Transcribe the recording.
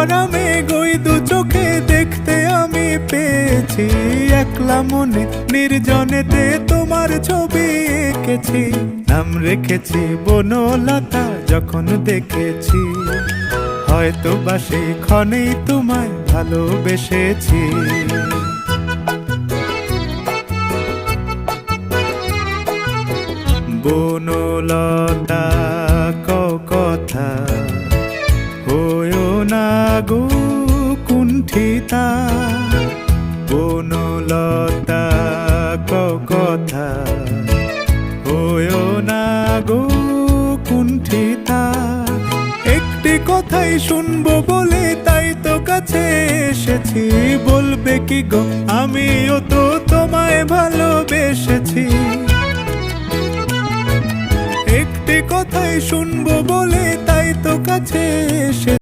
আরামে গই দু চোখে দেখতে আমি পেয়েছি। একলা মনে নির্জনেতে তোমার ছবি এঁকেছি, নাম রেখেছি বনলতা যখন দেখেছি। হয়তো বা সেই ক্ষণেই তোমায় ভালোবেসেছি। বনলতা কথা হয়ো না গো কুণ্ঠিতা, বনলতা কথা হয়ো না গো কুণ্ঠিতা। একটি কথাই শুনবো বলে তাই তো কাছে এসেছি। বলবে কি গো আমিও তো তোমায় ভালোবেসেছি। একটি কথাই শুনবো বলে তাই তো কাছে এসে